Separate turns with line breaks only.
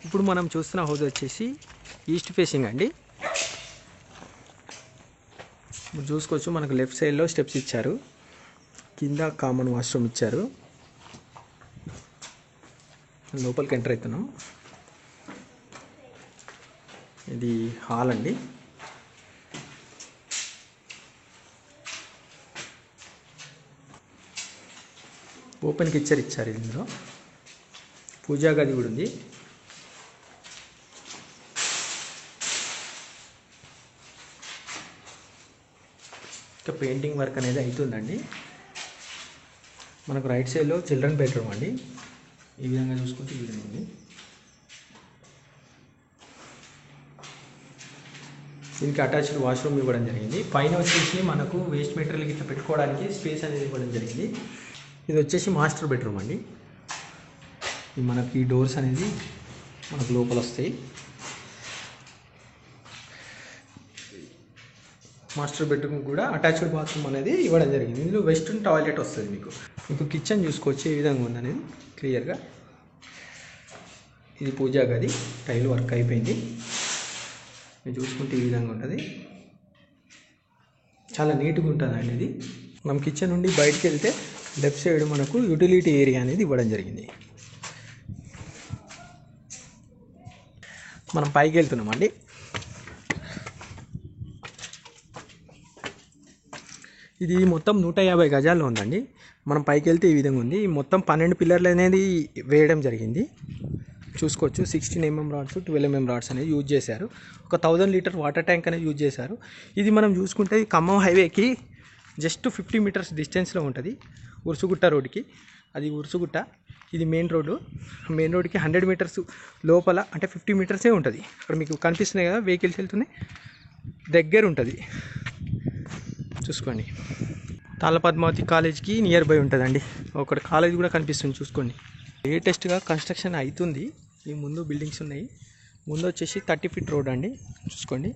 ఇప్పుడు మనం చూస్తున్న హౌస్ వచ్చేసి ఈస్ట్ ఫేసింగ్ అండి. మీరు చూసుకోవచ్చు, మనకు లెఫ్ట్ సైడ్లో స్టెప్స్ ఇచ్చారు, కింద కామన్ వాష్రూమ్ ఇచ్చారు. లోపలికి ఎంటర్ అవుతున్నాం. ఇది హాల్ అండి. ఓపెన్ కిచెన్ ఇచ్చారు. ఇందులో పూజా గది కూడా ఉంది. ఇంకా పెయింటింగ్ వర్క్ అనేది అవుతుందండి. మనకు రైట్ సైడ్లో చిల్డ్రన్ బెడ్రూమ్ అండి. ఈ విధంగా చూసుకుంటే ఈ విధంగా ఉంది. దీనికి అటాచ్డ్ వాష్రూమ్ ఇవ్వడం జరిగింది. పైన వచ్చేసి మనకు వేస్ట్ మెటీరియల్ ఇట్లా పెట్టుకోవడానికి స్పేస్ అనేది ఇవ్వడం జరిగింది. ఇది వచ్చేసి మాస్టర్ బెడ్రూమ్ అండి. మనకి ఈ డోర్స్ అనేది మనకు లోపల వస్తాయి. మాస్టర్ బెడ్రూమ్ కూడా అటాచ్డ్ బాత్రూమ్ అనేది ఇవ్వడం జరిగింది. ఇందులో వెస్ట్రన్ టాయిలెట్ వస్తుంది. మీకు కిచెన్ చూసుకోవచ్చు ఏ విధంగా ఉందనేది క్లియర్గా. ఇది పూజా గది, టైల్ వర్క్ అయిపోయింది. మీరు చూసుకుంటే ఈ విధంగా ఉంటుంది. చాలా నీట్గా ఉంటుంది అండి. ఇది మనం కిచెన్ నుండి బయటికి వెళ్తే లెఫ్ట్ సైడ్ మనకు యూటిలిటీ ఏరియా అనేది ఇవ్వడం జరిగింది. మనం పైకి వెళ్తున్నామండి. ఇది మొత్తం 150 గజాల్లో ఉందండి. మనం పైకి వెళ్తే ఈ విధంగా ఉంది. మొత్తం 12 పిల్లర్లు అనేది వేయడం జరిగింది. చూసుకోవచ్చు, 16 mm రాడ్స్ 12 mm రాడ్స్ అనేది యూజ్ చేశారు. ఒక 1000 లీటర్ వాటర్ ట్యాంక్ అనేది యూజ్ చేశారు. ఇది మనం చూసుకుంటే ఖమ్మం హైవేకి జస్ట్ 50 మీటర్స్ డిస్టెన్స్లో ఉంటుంది. ఉరుసుగుట్ట రోడ్డుకి, అది ఉరుసుగుట్ట. ఇది మెయిన్ రోడ్డు. మెయిన్ రోడ్డుకి 100 మీటర్స్ లోపల, అంటే 50 మీటర్సే ఉంటుంది. అక్కడ మీకు కనిపిస్తున్నాయి కదా వెహికల్స్ వెళ్తున్నాయి, దగ్గర ఉంటుంది. చూసుకోండి, తాళపద్మావతి కాలేజ్కి నియర్ బై ఉంటుందండి. ఒక కాలేజ్ కూడా కనిపిస్తుంది, చూసుకోండి. లేటెస్ట్గా కన్స్ట్రక్షన్ అవుతుంది. ఈ ముందు బిల్డింగ్స్ ఉన్నాయి. ముందు వచ్చేసి 30 ఫీట్ రోడ్ అండి, చూసుకోండి.